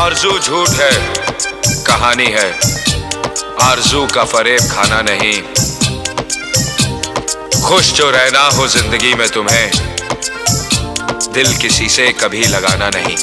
आरज़ू झूठ है, कहानी है, आरज़ू का फरेब खाना नहीं। खुश जो रहना हो जिंदगी में तुम्हें, दिल किसी से कभी लगाना नहीं।